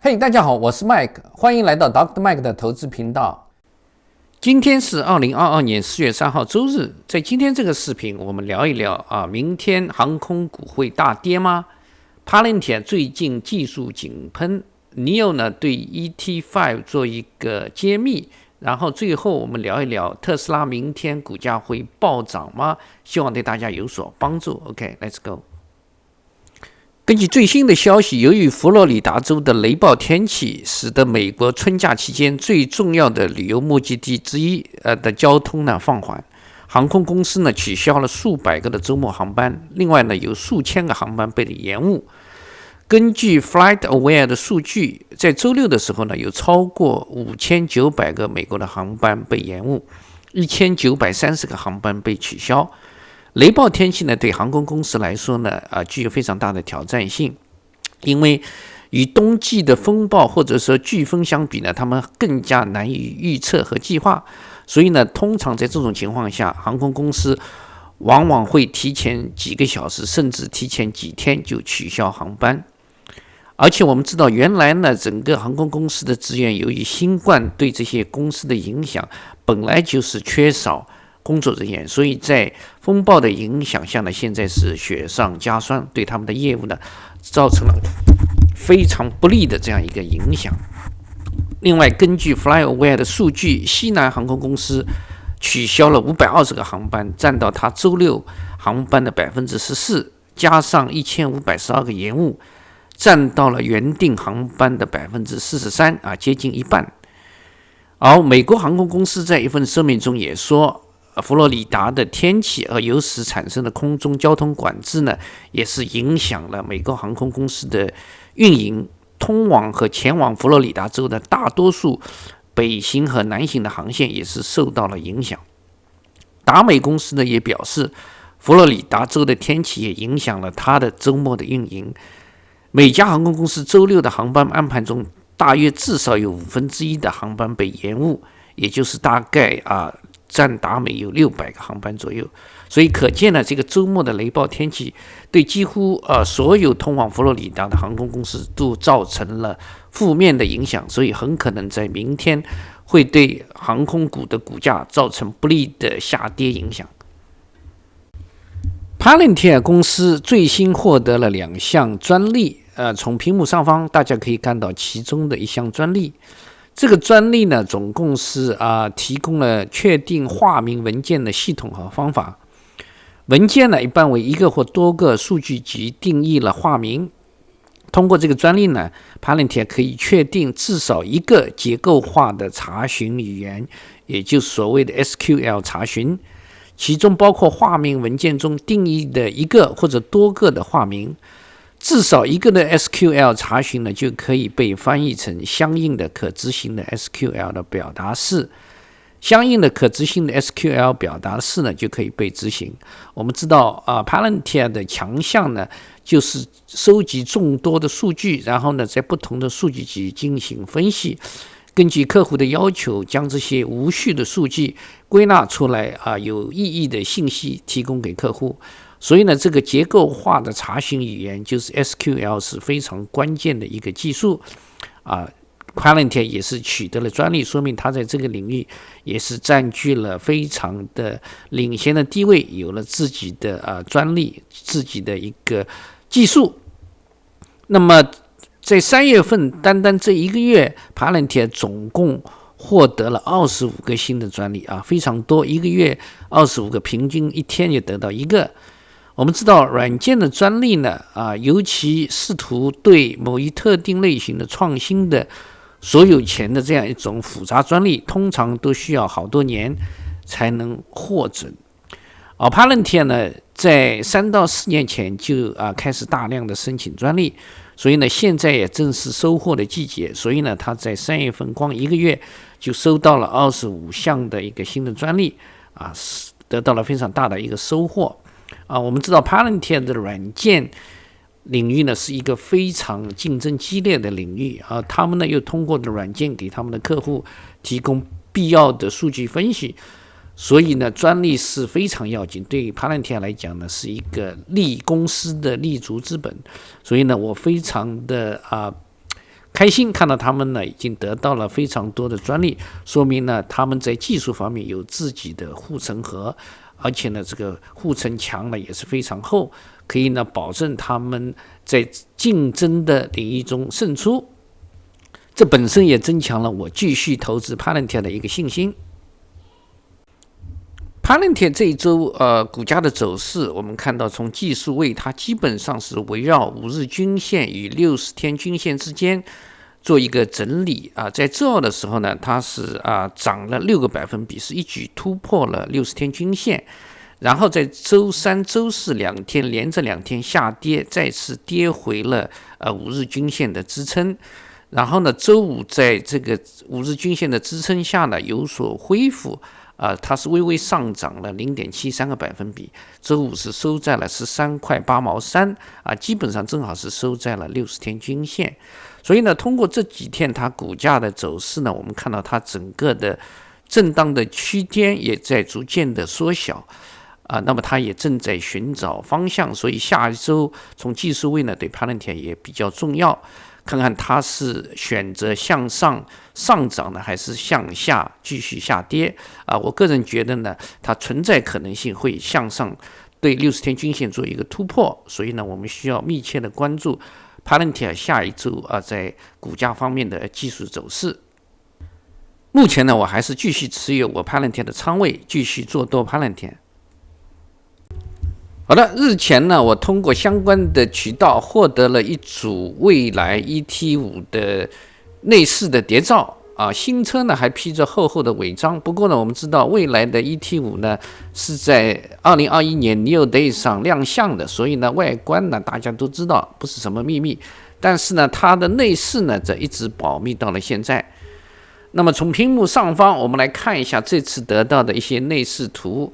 嘿，大家好，我是 Mike， 欢迎来到 Dr. Mike 的投资频道。今天是2022年4月3号周日，在今天这个视频，我们聊一聊明天航空股会大跌吗？ Palantir 最近技术井喷 ，NIO 呢对 ET5 做一个揭秘，然后最后我们聊一聊特斯拉明天股价会暴涨吗？希望对大家有所帮助。OK，let's go。根据最新的消息，由于佛罗里达州的雷暴天气，使得美国春假期间最重要的旅游目的地之一的交通呢放缓，航空公司呢取消了数百个的周末航班，另外呢有数千个航班被延误。根据 FlightAware 的数据，在周六的时候呢，有超过5900个美国的航班被延误，1930个航班被取消。雷暴天气呢，对航空公司来说呢，具有非常大的挑战性，因为与冬季的风暴或者说飓风相比呢，他们更加难以预测和计划，所以呢，通常在这种情况下，航空公司往往会提前几个小时，甚至提前几天就取消航班。而且我们知道，原来呢，整个航空公司的资源由于新冠对这些公司的影响，本来就是缺少工作人员，所以在风暴的影响下呢，现在是雪上加霜，对他们的业务呢造成了非常不利的这样一个影响。另外，根据 FlightAware 的数据，西南航空公司取消了520个航班，占到它周六航班的 14%， 加上1512个延误，占到了原定航班的 43%， 接近一半。而美国航空公司在一份声明中也说，佛罗里达的天气和由此产生的空中交通管制呢，也是影响了美国航空公司的运营。通往和前往佛罗里达州的大多数北行和南行的航线也是受到了影响。达美公司呢也表示，佛罗里达州的天气也影响了它的周末的运营。每家航空公司周六的航班安排中，大约至少有1/5的航班被延误，也就是大概占达美有600个航班左右，所以可见呢，这个周末的雷暴天气对几乎所有通往佛罗里达的航空公司都造成了负面的影响，所以很可能在明天会对航空股的股价造成不利的下跌影响。Palantir 公司最新获得了2项专利，从屏幕上方大家可以看到其中的一项专利。这个专利呢，总共是提供了确定化名文件的系统和方法。文件呢，一般为一个或多个数据集定义了化名。通过这个专利呢 ，Palantir 可以确定至少一个结构化的查询语言，也就是所谓的 SQL 查询，其中包括化名文件中定义的一个或者多个的化名。至少一个的 SQL 查询呢，就可以被翻译成相应的可执行的 SQL 的表达式，相应的可执行的 SQL 表达式呢，就可以被执行。我们知道Palantir 的强项呢，就是收集众多的数据，然后呢，在不同的数据集进行分析，根据客户的要求，将这些无序的数据归纳出来有意义的信息提供给客户。所以呢，这个结构化的查询语言就是 SQL 是非常关键的一个技术Palantir 也是取得了专利，说明它在这个领域也是占据了非常的领先的地位，有了自己的专利，自己的一个技术。那么在3月份，单单这一个月 Palantir 总共获得了25个新的专利非常多，一个月25个，平均一天就得到一个。我们知道软件的专利呢尤其试图对某一特定类型的创新的所有权的这样一种复杂专利，通常都需要好多年才能获准。而 Palantir 呢，在3到4年前就开始大量的申请专利，所以呢，现在也正是收获的季节，所以呢，他在3月份光一个月就收到了25项的一个新的专利得到了非常大的一个收获。我们知道 Palantir 的软件领域呢是一个非常竞争激烈的领域他们呢又通过的软件给他们的客户提供必要的数据分析，所以呢专利是非常要紧，对于 Palantir 来讲呢是一个利公司的立足之本。所以呢我非常的开心看到他们呢已经得到了非常多的专利，说明呢他们在技术方面有自己的护城河，而且呢这个护城墙呢也是非常厚，可以呢保证他们在竞争的领域中胜出。这本身也增强了我继续投资 Palantir 的一个信心。Palantir 这一周股价的走势，我们看到从技术位它基本上是围绕5日均线与60天均线之间做一个整理啊。在周二的时候呢，它是涨了6个百分比，是一举突破了60天均线。然后在周三、周四2天连着2天下跌，再次跌回了5日均线的支撑。然后呢，周五在这个5日均线的支撑下呢有所恢复，它是微微上涨了0.73个百分比。周五是收在了13块8毛3基本上正好是收在了60天均线。所以呢，通过这几天它股价的走势呢，我们看到它整个的震荡的区间也在逐渐的缩小。那么它也正在寻找方向，所以下一周从技术位呢对 Palantir 也比较重要，看看它是选择向上上涨呢，还是向下继续下跌我个人觉得呢，它存在可能性会向上对60天均线做一个突破，所以呢，我们需要密切的关注 Palantir 下一周在股价方面的技术走势。目前呢，我还是继续持有我 Palantir 的仓位，继续做多 Palantir。好的，日前呢，我通过相关的渠道获得了一组蔚来 ET5的内饰的谍照新车呢还披着厚厚的伪装。不过呢，我们知道蔚来的 ET5呢是在2021年 NIO Day 上亮相的，所以呢外观呢大家都知道不是什么秘密，但是呢它的内饰呢则一直保密到了现在。那么从屏幕上方我们来看一下这次得到的一些内饰图。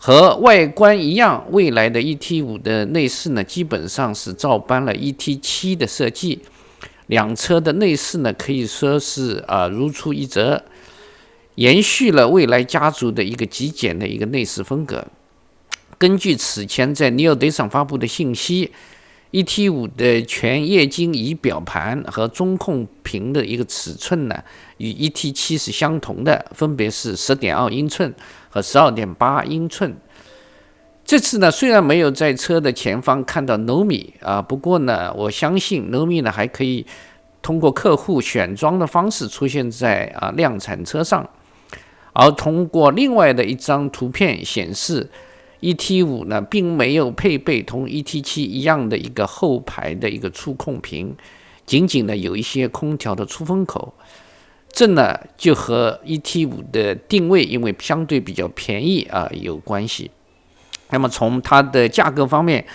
和外观一样，蔚来的 ET5 的内饰呢，基本上是照搬了 ET7 的设计。两车的内饰呢，可以说是如出一辙，延续了蔚来家族的一个极简的一个内饰风格。根据此前在 NIO Day 上发布的信息 ，ET5 的全液晶仪表盘和中控屏的一个尺寸呢，与 ET7 是相同的，分别是10.2英寸和12.8英寸。这次呢，虽然没有在车的前方看到 Nomi 不过呢，我相信 Nomi 呢还可以通过客户选装的方式出现在量产车上。而通过另外的一张图片显示 ，ET5 呢并没有配备同 ET7 一样的一个后排的一个触控屏，仅仅呢有一些空调的出风口。这呢就和 ET5 的定位因为相对比较便宜有关系。那么从它的价格方面，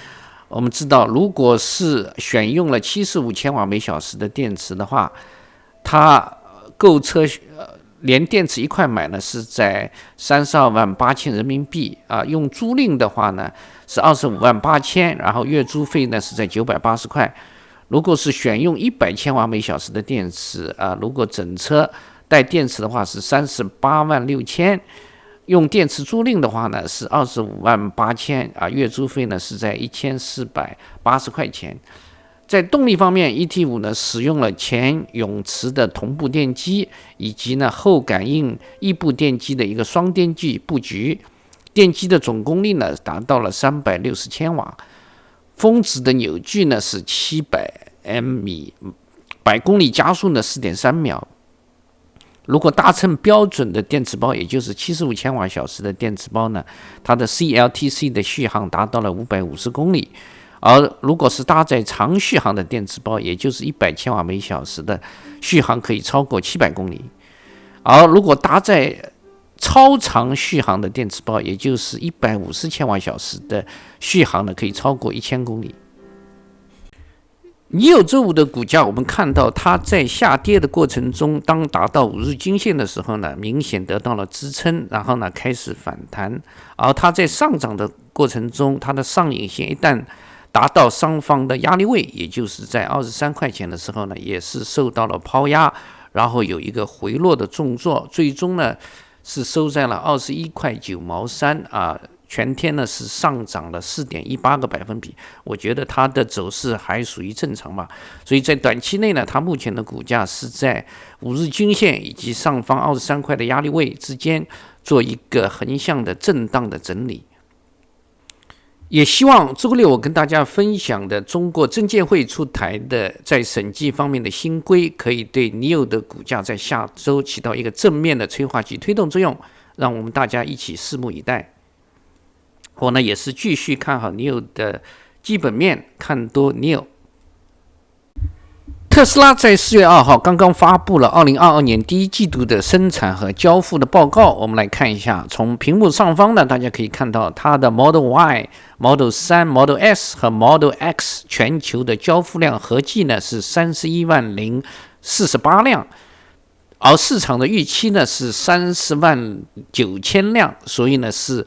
我们知道如果是选用了75千瓦每小时的电池的话，它购车连电池一块买呢是在32万8千人民币用租赁的话呢是25万8千，然后月租费呢是在980块。如果是选用100千瓦每小时的电池如果整车带电池的话是38万6千，用电池租赁的话呢是25万8千月租费呢是在1480块钱。在动力方面 ，ET5 呢使用了前永磁的同步电机以及呢后感应异步电机的一个双电机布局，电机的总功率呢达到了360千瓦。峰值的扭矩呢是700米，100公里加速呢4.3秒。如果搭乘标准的电池包，也就是75千瓦小时的电池包呢，它的 CLTC 的续航达到了550公里。而如果是搭载长续航的电池包，也就是100千瓦每小时的续航可以超过700公里。而如果搭载超长续航的电池包，也就是150千瓦小时的续航呢，可以超过1000公里。NIO周五的股价，我们看到它在下跌的过程中，当达到5日均线的时候呢，明显得到了支撑，然后呢开始反弹。而它在上涨的过程中，它的上影线一旦达到上方的压力位，也就是在23块钱的时候呢，也是受到了抛压，然后有一个回落的动作，最终呢是收在了21块9毛3全天呢是上涨了4.18个百分比，我觉得它的走势还属于正常吧。所以在短期内呢，它目前的股价是在5日均线以及上方23块的压力位之间做一个横向的震荡的整理。也希望周六我跟大家分享的中国证监会出台的在审计方面的新规，可以对 NIO 的股价在下周起到一个正面的催化剂推动作用，让我们大家一起拭目以待。我呢也是继续看好 NIO 的基本面，看多 NIO。特斯拉在4月2号刚刚发布了2022年第一季度的生产和交付的报告，我们来看一下。从屏幕上方呢，大家可以看到它的 Model Y、Model 3、Model S 和 Model X 全球的交付量合计呢是31.048万辆，而市场的预期呢是30.9万辆，所以呢是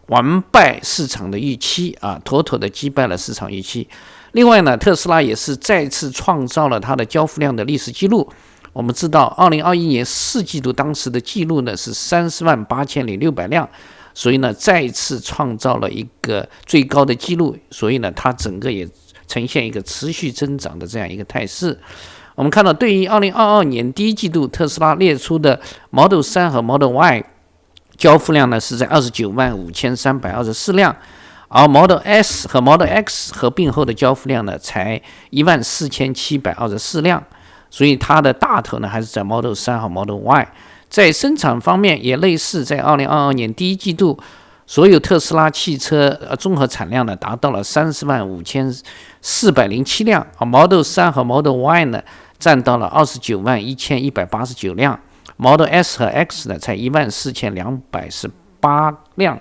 完败市场的预期啊，妥妥的击败了市场预期。另外呢，特斯拉也是再次创造了它的交付量的历史记录。我们知道，2021年4季度当时的记录呢是30.86万辆，所以呢再次创造了一个最高的记录，所以呢它整个也呈现一个持续增长的这样一个态势。我们看到，对于2022年第一季度特斯拉列出的 Model 3和 Model Y 交付量呢是在25.5324辆。而 Model S 和 Model X 合并后的交付量呢，才14,724辆，所以它的大头呢还是在 Model 3和 Model Y。在生产方面也类似，在2022年第一季度，所有特斯拉汽车综合产量呢达到了30.5407辆，而 Model 3和 Model Y 呢占到了29.1189辆 ，Model S 和 X 呢才14,218辆。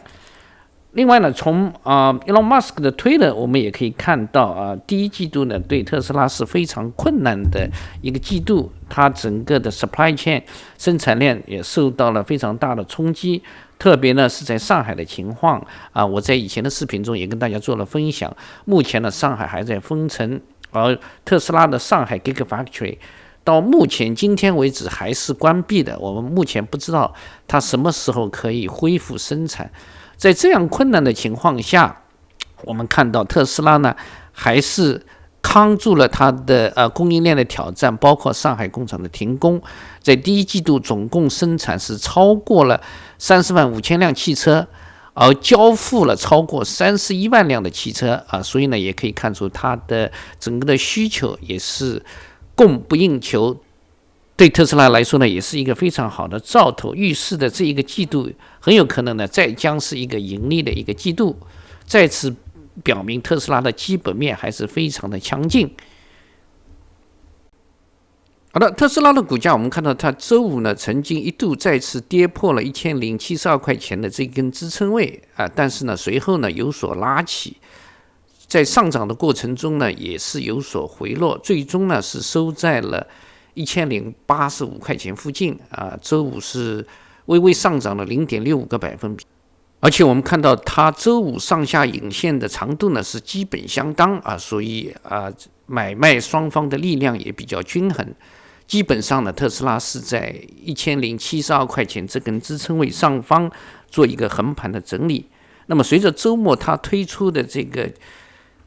另外呢，从Elon Musk 的推的，我们也可以看到第一季度呢对特斯拉是非常困难的一个季度，它整个的 supply chain 生产链也受到了非常大的冲击，特别呢是在上海的情况我在以前的视频中也跟大家做了分享。目前呢，上海还在封城，而特斯拉的上海 Gigafactory 到目前今天为止还是关闭的，我们目前不知道它什么时候可以恢复生产。在这样困难的情况下，我们看到特斯拉呢还是扛住了它的供应链的挑战，包括上海工厂的停工。在第一季度总共生产是超过了30.5万辆汽车，而交付了超过31万辆的汽车所以呢也可以看出它的整个的需求也是供不应求。对特斯拉来说呢，也是一个非常好的兆头，预示的这一个季度很有可能呢，再将是一个盈利的一个季度，再次表明特斯拉的基本面还是非常的强劲。好的，特斯拉的股价，我们看到它周五呢，曾经一度再次跌破了1072块钱的这根支撑位但是呢，随后呢有所拉起，在上涨的过程中呢，也是有所回落，最终呢是收在了1085块钱附近周五是微微上涨了0.65个百分比，而且我们看到它周五上下影线的长度呢是基本相当所以买卖双方的力量也比较均衡。基本上呢，特斯拉是在1072块钱这根支撑位上方做一个横盘的整理。那么随着周末它推出的这个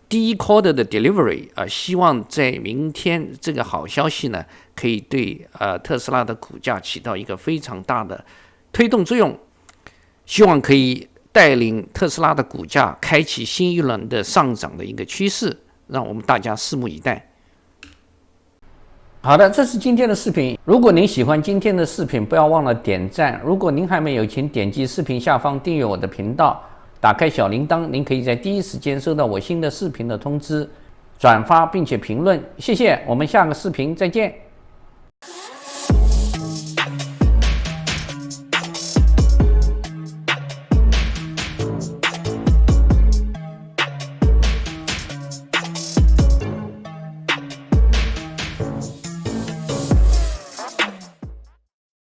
第一 quarter 的 delivery 希望在明天这个好消息呢，可以对特斯拉的股价起到一个非常大的推动作用，希望可以带领特斯拉的股价开启新一轮的上涨的一个趋势，让我们大家拭目以待。好的，这是今天的视频。如果您喜欢今天的视频，不要忘了点赞。如果您还没有，请点击视频下方订阅我的频道，打开小铃铛，您可以在第一时间收到我新的视频的通知。转发并且评论，谢谢。我们下个视频再见。